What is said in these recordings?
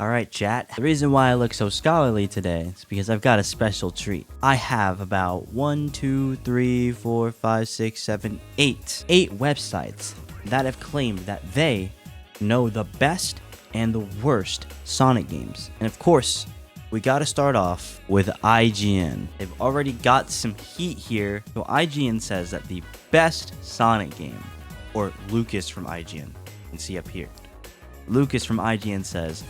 Alright, chat. The reason why I look so scholarly today is because I've got a special treat. I have about 1, 2, 3, 4, 5, 6, 7, 8 websites that have claimed that they know the best and the worst Sonic games. And of course, we gotta start off with IGN. They've already got some heat here. So IGN says that the best Sonic game, or Lucas from IGN, you can see up here. Lucas from IGN says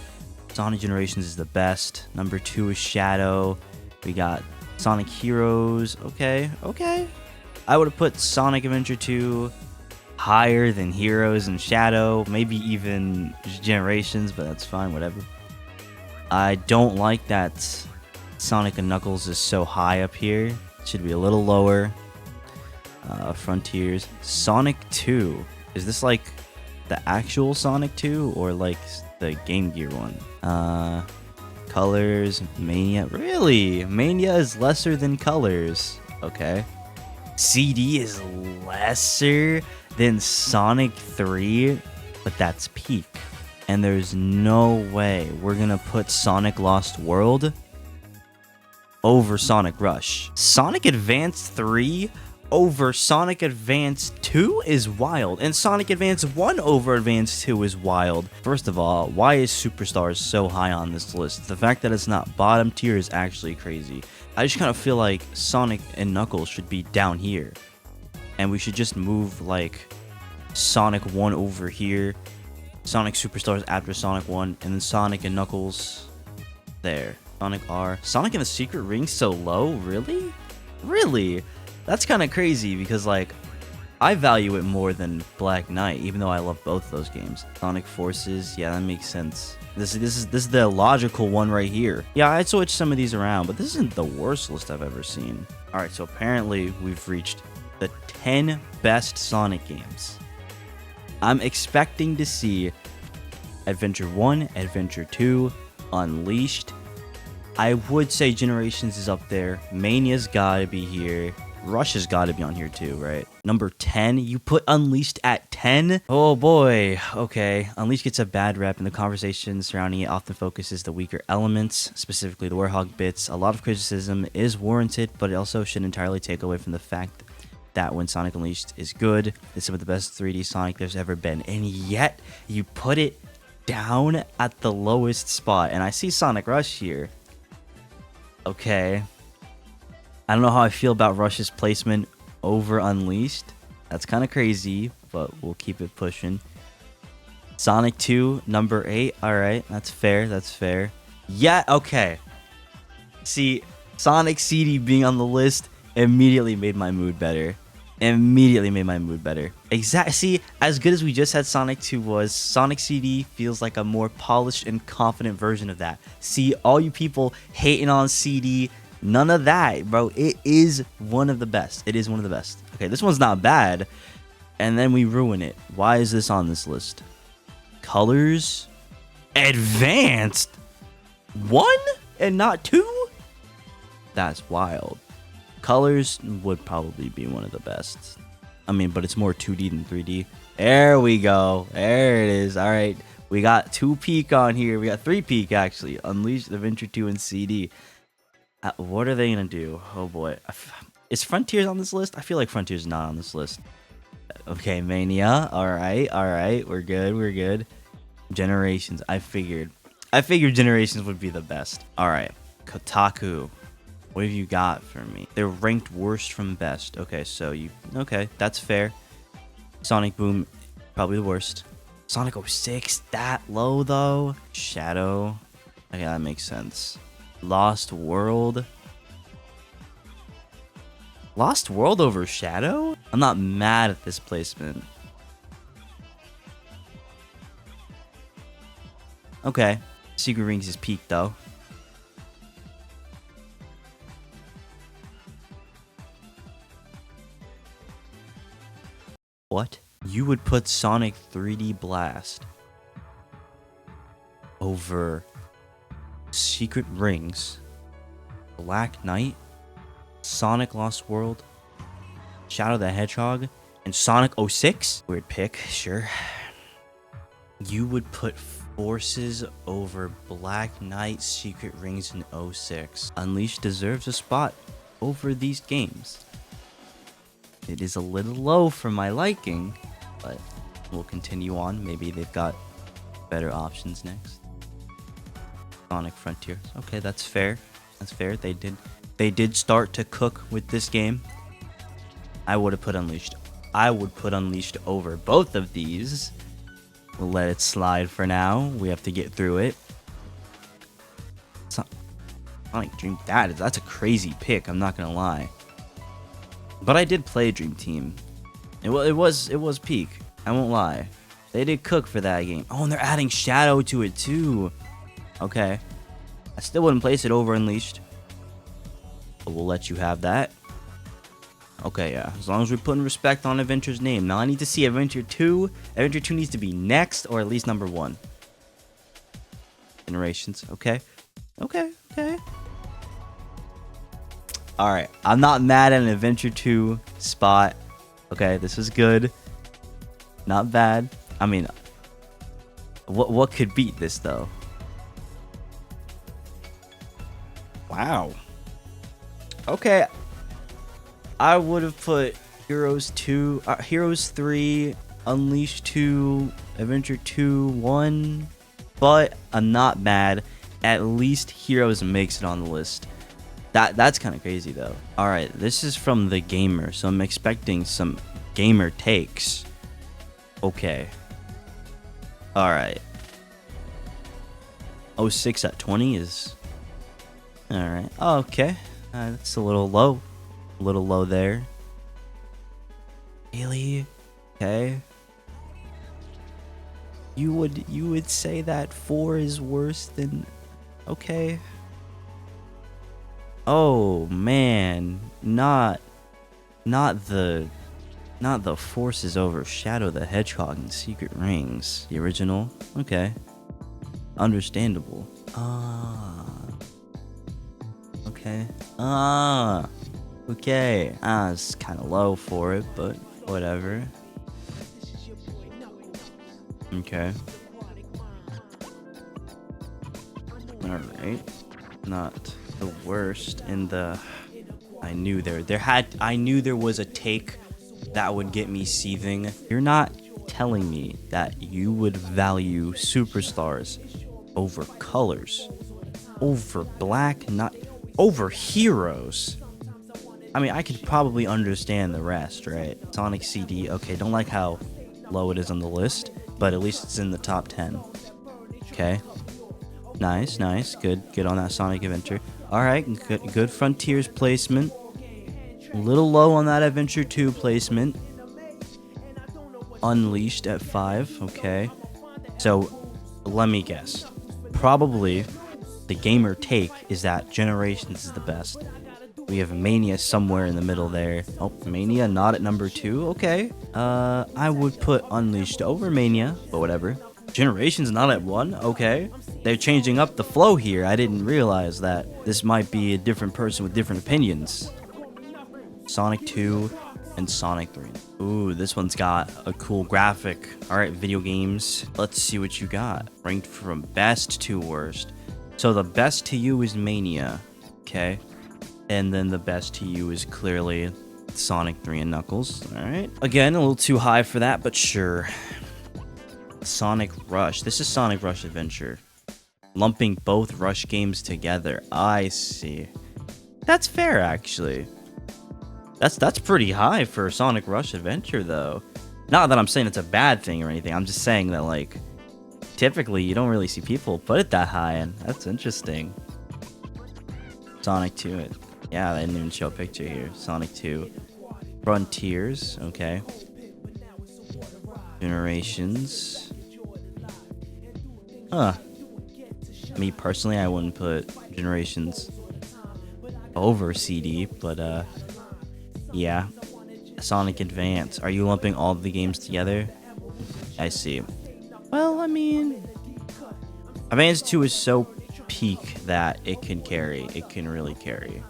Sonic Generations is the best. Number 2 is Shadow. We got Sonic Heroes. Okay. I would have put Sonic Adventure 2 higher than Heroes and Shadow. Maybe even Generations, but that's fine, whatever. I don't like that Sonic and Knuckles is so high up here. It should be a little lower. Frontiers. Sonic 2. Is this like the actual Sonic 2 or like the Game Gear one? Colors, Mania. Really? Mania is lesser than Colors. Okay. CD is lesser than Sonic 3, but that's peak. And there's no way we're gonna put Sonic Lost World over Sonic Rush. Sonic Advance 3 over Sonic Advance 2 is wild, and Sonic Advance 1 over Advance 2 is wild. First of all, why is Superstars so high on this list? The fact that it's not bottom tier is actually crazy. I just kind of feel like Sonic and Knuckles should be down here, and we should just move like Sonic 1 over here, Sonic Superstars after Sonic 1, and then Sonic and Knuckles there. Sonic R. Sonic and the Secret Ring so low? Really? That's kind of crazy because, like, I value it more than Black Knight, even though I love both of those games. Sonic Forces, yeah, that makes sense. This is the logical one right here. Yeah, I'd switch some of these around, but this isn't the worst list I've ever seen. All right, so apparently we've reached the 10 best Sonic games. I'm expecting to see Adventure 1, Adventure 2, Unleashed. I would say Generations is up there. Mania's gotta be here. Rush has got to be on here too, right? Number 10, you put Unleashed at 10? Oh boy, okay. Unleashed gets a bad rep, and the conversation surrounding it often focuses the weaker elements, specifically the Warhog bits. A lot of criticism is warranted, but it also shouldn't entirely take away from the fact that when Sonic Unleashed is good, it's some of the best 3D Sonic there's ever been. And yet, you put it down at the lowest spot. And I see Sonic Rush here. Okay. I don't know how I feel about Rush's placement over Unleashed. That's kind of crazy, but we'll keep it pushing. Sonic 2, number 8. All right, that's fair. Yeah, okay. See, Sonic CD being on the list immediately made my mood better. See, as good as we just had Sonic 2 was, Sonic CD feels like a more polished and confident version of that. See, all you people hating on CD, none of that, bro. It is one of the best. Okay, this one's not bad. And then we ruin it. Why is this on this list? Colors? Advanced? 1 and not 2? That's wild. Colors would probably be one of the best. I mean, but it's more 2D than 3D. There we go. There it is. All right. We got 2 peak on here. We got 3 peak, actually. Unleashed, Adventure 2, and CD. What are they going to do? Oh, boy. Is Frontiers on this list? I feel like Frontiers is not on this list. Okay, Mania. All right. We're good. Generations. I figured Generations would be the best. All right. Kotaku. What have you got for me? They're ranked worst from best. Okay, okay, that's fair. Sonic Boom, probably the worst. Sonic 06, that low though. Shadow. Okay, that makes sense. Lost World. Lost World over Shadow? I'm not mad at this placement. Okay. Secret Rings is peak though. What? You would put Sonic 3D Blast over Secret Rings, Black Knight, Sonic Lost World, Shadow the Hedgehog, and Sonic 06? Weird pick, sure. You would put Forces over Black Knight Secret Rings in '06. Unleashed deserves a spot over these games. It is a little low for my liking, but we'll continue on. Maybe they've got better options next. Sonic Frontiers. Okay, that's fair. That's fair. They did start to cook with this game. I would have put Unleashed. I would put Unleashed over both of these. We'll let it slide for now. We have to get through it. Sonic Dream. That's a crazy pick. I'm not gonna lie. But I did play Dream Team. It was peak. I won't lie. They did cook for that game. Oh, and they're adding Shadow to it too. Okay. I still wouldn't place it over Unleashed. But we'll let you have that. Okay, yeah. As long as we're putting respect on Adventure's name. Now I need to see Adventure 2. Adventure 2 needs to be next or at least number 1. Generations. Okay. Okay. Alright. I'm not mad at an Adventure 2 spot. Okay, this is good. Not bad. I mean, what could beat this though? Wow. Okay. I would have put Heroes 2, Heroes 3, Unleashed 2, Adventure 2, 1, but I'm not mad. At least Heroes makes it on the list. That's kind of crazy though. All right, this is from The Gamer, so I'm expecting some gamer takes. Okay. All right. 06 at 20 is... All right. Oh, okay. That's a little low. A little low there. Really? Okay. You would say that 4 is worse than... Okay. Oh man, not the Forces over Shadow the Hedgehog and Secret Rings. The original. Okay. Understandable. Okay. Okay. It's kind of low for it, but whatever. Okay. Alright. Not the worst in the... I knew there was a take that would get me seething. You're not telling me that you would value superstars over colors, over Black Knight, over Heroes. I mean, I could probably understand the rest, right? Sonic CD, okay, don't like how low it is on the list, but at least it's in the top 10. Okay. Nice. Good on that Sonic Adventure. Alright, good Frontiers placement. A little low on that Adventure 2 placement. Unleashed at 5, okay. So, let me guess. Probably the gamer take is that Generations is the best. We have Mania somewhere in the middle there. Oh, Mania not at number 2, okay. I would put Unleashed over Mania, but whatever. Generations not at 1, okay. They're changing up the flow here. I didn't realize that this might be a different person with different opinions. Sonic 2 and Sonic 3. Ooh, this one's got a cool graphic. Alright, video games. Let's see what you got. Ranked from best to worst. So the best to you is Mania. Okay. And then the best to you is clearly Sonic 3 and Knuckles. Alright. Again, a little too high for that, but sure. Sonic Rush. This is Sonic Rush Adventure. Lumping both Rush games together. I see. That's fair, actually. That's pretty high for Sonic Rush Adventure, though. Not that I'm saying it's a bad thing or anything. I'm just saying that, like, typically you don't really see people put it that high, and that's interesting. Sonic 2. Yeah, they didn't even show a picture here. Sonic 2. Frontiers. Okay. Generations. Huh. Me personally, I wouldn't put Generations over CD, but yeah. Sonic Advance. Are you lumping all the games together? I see. Well, I mean, Advance 2 is so peak that it can carry. It can really carry.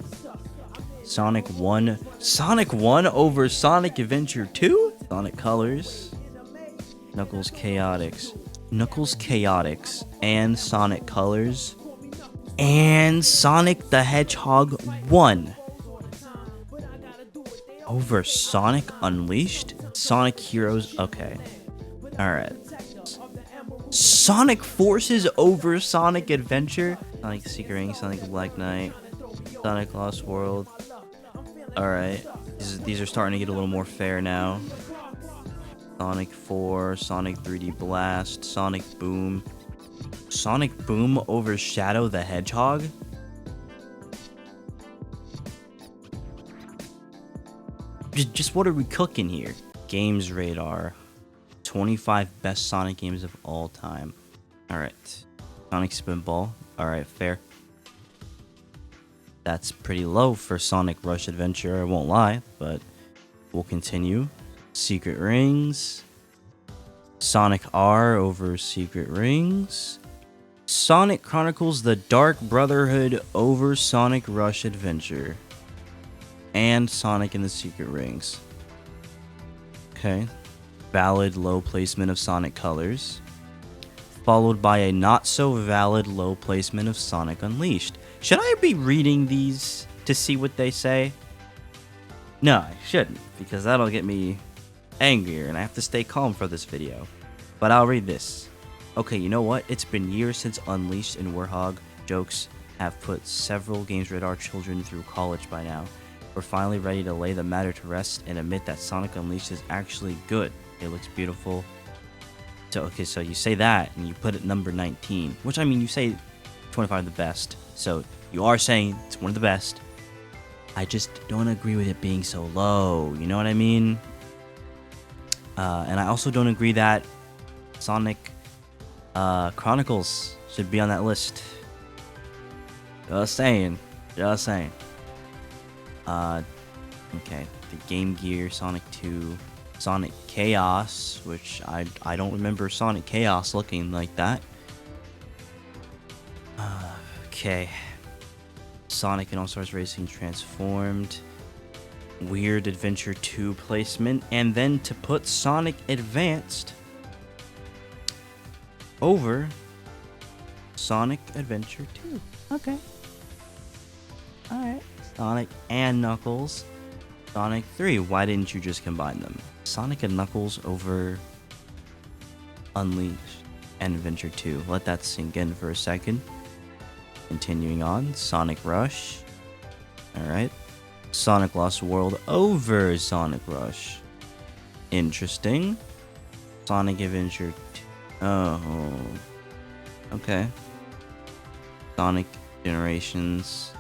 Sonic 1. Sonic 1 over Sonic Adventure 2? Sonic Colors. Knuckles Chaotix. Knuckles Chaotix, and Sonic Colors, and Sonic the Hedgehog 1 over Sonic Unleashed? Sonic Heroes, okay. Alright. Sonic Forces over Sonic Adventure? Sonic Secret Ring, Sonic Black Knight, Sonic Lost World. Alright. These are starting to get a little more fair now. Sonic 4, Sonic 3D Blast, Sonic Boom. Sonic Boom over Shadow the Hedgehog? Just what are we cooking here? Games Radar. 25 best Sonic games of all time. Alright. Sonic Spinball. Alright, fair. That's pretty low for Sonic Rush Adventure, I won't lie, but we'll continue. Secret Rings. Sonic R over Secret Rings. Sonic Chronicles The Dark Brotherhood over Sonic Rush Adventure. And Sonic and the Secret Rings. Okay. Valid low placement of Sonic Colors. Followed by a not so valid low placement of Sonic Unleashed. Should I be reading these to see what they say? No, I shouldn't, because that'll get me angrier and I have to stay calm for this video. But I'll read this. Okay, you know what? It's been years since Unleashed and Warhog jokes have put several Games Radar children through college by now. We're finally ready to lay the matter to rest and admit that Sonic Unleashed is actually good. It looks beautiful. So, okay, so you say that and you put it number 19, which I mean, you say 25 the best. So you are saying it's one of the best. I just don't agree with it being so low. You know what I mean? And I also don't agree that Sonic Chronicles should be on that list. Just saying. Just saying. Okay. The Game Gear, Sonic 2, Sonic Chaos, which I don't remember Sonic Chaos looking like that. Okay. Sonic and All-Stars Racing Transformed. Weird Adventure 2 placement. And then to put Sonic Advanced over Sonic Adventure 2. Okay. Alright. Sonic and Knuckles. Sonic 3. Why didn't you just combine them? Sonic and Knuckles over Unleashed and Adventure 2. Let that sink in for a second. Continuing on. Sonic Rush. Alright. Sonic Lost World over Sonic Rush. Interesting. Sonic Adventure 2. Oh. Okay. Sonic Generations.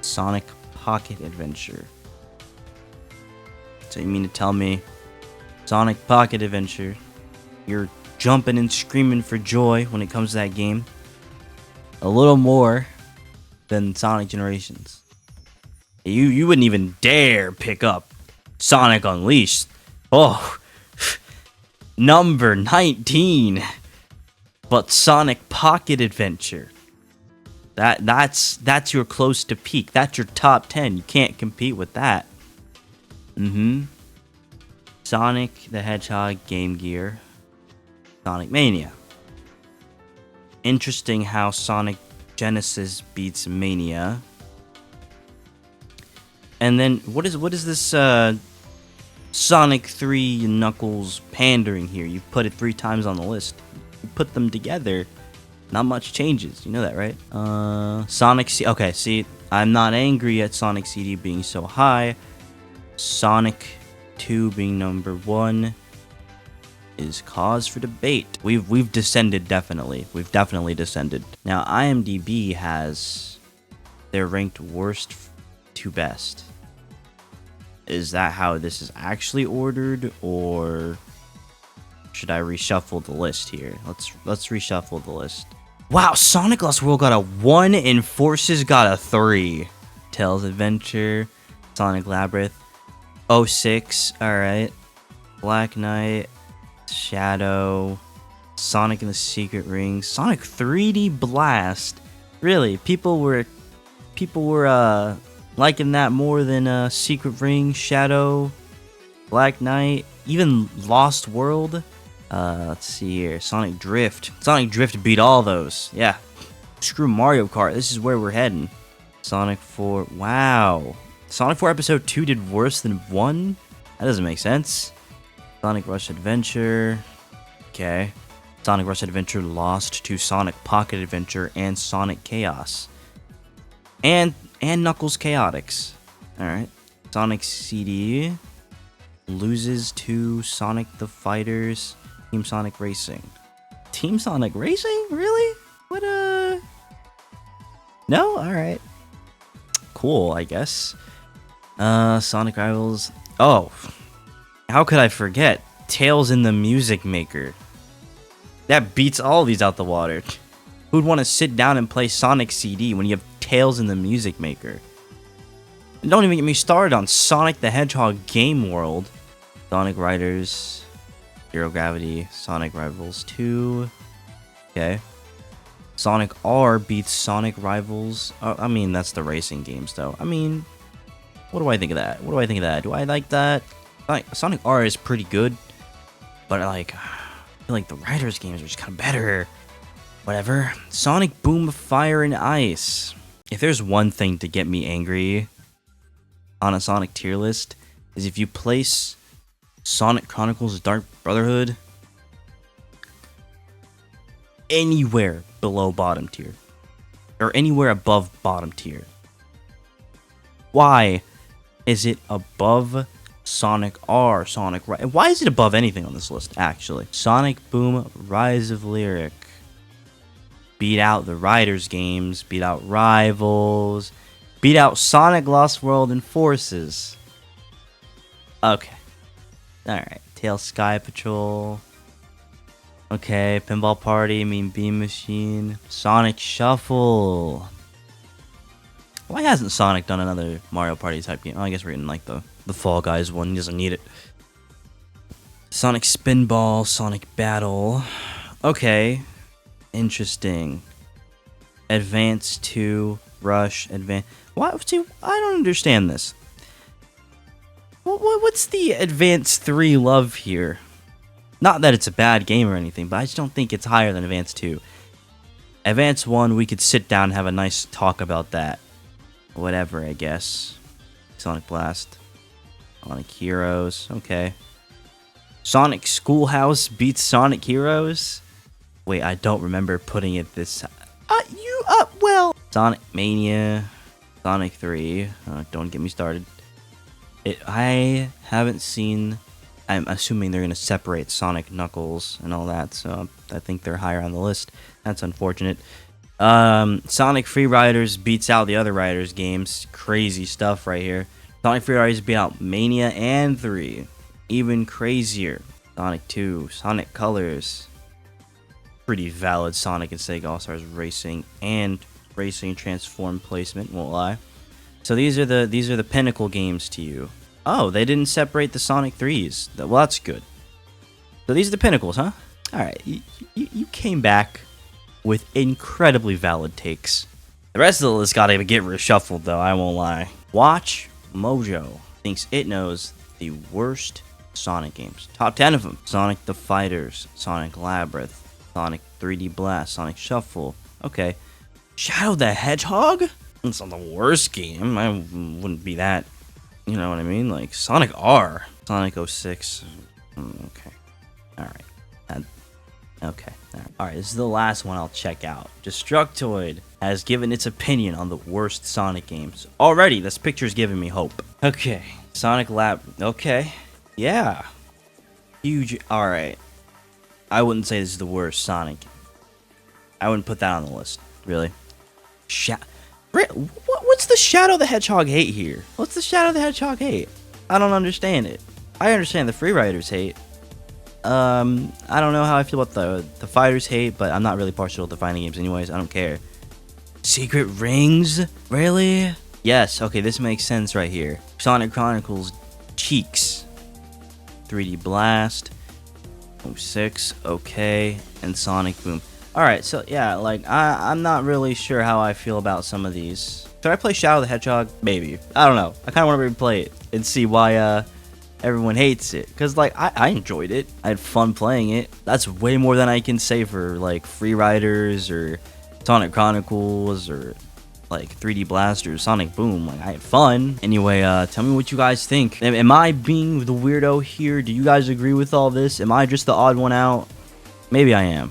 Sonic Pocket Adventure. So you mean to tell me Sonic Pocket Adventure, you're jumping and screaming for joy when it comes to that game? A little more than Sonic Generations. You wouldn't even dare pick up Sonic Unleashed. Oh, number 19. But Sonic Pocket Adventure. That's your close to peak. That's your top 10. You can't compete with that. Sonic the Hedgehog Game Gear. Sonic Mania. Interesting how Sonic Genesis beats Mania. And then what is this Sonic 3 Knuckles pandering here? You put it 3 times on the list. You put them together, not much changes. You know that, right? Sonic C. Okay, see, I'm not angry at Sonic CD being so high. Sonic 2 being number 1 is cause for debate. We've descended, definitely. We've definitely descended. Now, IMDb has their ranked worst to best. Is that how this is actually ordered, or should I reshuffle the list here? Let's reshuffle the list. Wow, Sonic Lost World got a 1 and Forces got a 3. Tails Adventure, Sonic Labyrinth, 06, alright. Black Knight, Shadow, Sonic and the Secret Rings, Sonic 3D Blast. Really, people were liking that more than Secret Ring, Shadow, Black Knight, even Lost World. Let's see here. Sonic Drift. Sonic Drift beat all those. Yeah. Screw Mario Kart. This is where we're heading. Sonic 4. Wow. Sonic 4 Episode 2 did worse than 1? That doesn't make sense. Sonic Rush Adventure. Okay. Sonic Rush Adventure lost to Sonic Pocket Adventure and Sonic Chaos. And Knuckles Chaotix. Alright. Sonic CD loses to Sonic the Fighters. Team Sonic Racing. Team Sonic Racing? Really? What, No? Alright. Cool, I guess. Sonic Rivals. Oh. How could I forget? Tails in the Music Maker. That beats all of these out the water. Who'd want to sit down and play Sonic CD when you have Tails in the Music Maker? And don't even get me started on Sonic the Hedgehog Game World. Sonic Riders. Zero Gravity. Sonic Rivals 2. Okay. Sonic R beats Sonic Rivals. I mean, that's the racing games, though. I mean, what do I think of that? What do I think of that? Do I like that? Sonic R is pretty good, but I feel like the Riders games are just kind of better. Whatever. Sonic Boom Fire and Ice. If there's one thing to get me angry on a Sonic tier list, is if you place Sonic Chronicles Dark Brotherhood anywhere below bottom tier. Or anywhere above bottom tier. Why is it above Sonic R, Sonic Rise? Why is it above anything on this list, actually? Sonic Boom Rise of Lyric. Beat out the Riders games, beat out Rivals, beat out Sonic Lost World and Forces. Okay. Alright. Tails Sky Patrol. Okay, Pinball Party, Mean Beam Machine. Sonic Shuffle. Why hasn't Sonic done another Mario Party type game? Oh, I guess we're getting like the Fall Guys one. He doesn't need it. Sonic Spinball, Sonic Battle. Okay. Interesting. Advance 2, Rush, Advance. What? See, I don't understand this. What's the Advance 3 love here? Not that it's a bad game or anything, but I just don't think it's higher than Advance 2. Advance 1, we could sit down and have a nice talk about that. Whatever, I guess. Sonic Blast. Sonic Heroes. Okay. Sonic Schoolhouse beats Sonic Heroes? Wait, I don't remember putting it this... well... Sonic Mania. Sonic 3. Don't get me started. I haven't seen... I'm assuming they're going to separate Sonic Knuckles and all that, so I think they're higher on the list. That's unfortunate. Sonic Free Riders beats out the other Riders games. Crazy stuff right here. Sonic Free Riders beat out Mania and 3. Even crazier. Sonic 2. Sonic Colors. Pretty valid Sonic and Sega All-Stars Racing and Racing Transform placement, won't lie. So these are the pinnacle games to you. Oh, they didn't separate the Sonic 3s. Well, that's good. So these are the pinnacles, huh? Alright, you came back with incredibly valid takes. The rest of the list gotta get reshuffled, though, I won't lie. Watch Mojo thinks it knows the worst Sonic games. Top 10 of them. Sonic the Fighters, Sonic Labyrinth, Sonic 3D Blast, Sonic Shuffle. Okay. Shadow the Hedgehog? It's not the worst game. I wouldn't be that... You know what I mean? Like, Sonic R. Sonic 06. Okay. Alright. Okay. Alright, this is the last one I'll check out. Destructoid has given its opinion on the worst Sonic games. Already, this picture's giving me hope. Okay. Sonic Lab. Okay. Yeah. Huge. Alright. I wouldn't say this is the worst Sonic. I wouldn't put that on the list. Really. What's the Shadow the Hedgehog hate here? What's the Shadow the Hedgehog hate? I don't understand it. I understand the Free Riders hate. I don't know how I feel about the Fighters hate, but I'm not really partial to the fighting games anyways. I don't care. Secret Rings? Really? Yes, okay, this makes sense right here. Sonic Chronicles Cheeks. 3D Blast. 06, okay. And Sonic Boom. Alright, so yeah, like, I'm not really sure how I feel about some of these. Should I play Shadow the Hedgehog? Maybe. I don't know. I kind of want to replay it and see why everyone hates it. Because, like, I enjoyed it. I had fun playing it. That's way more than I can say for, like, Free Riders or Sonic Chronicles or, like, 3D Blast or Sonic Boom. Like, I had fun. Anyway, tell me what you guys think. Am I being the weirdo here? Do you guys agree with all this? Am I just the odd one out? Maybe I am.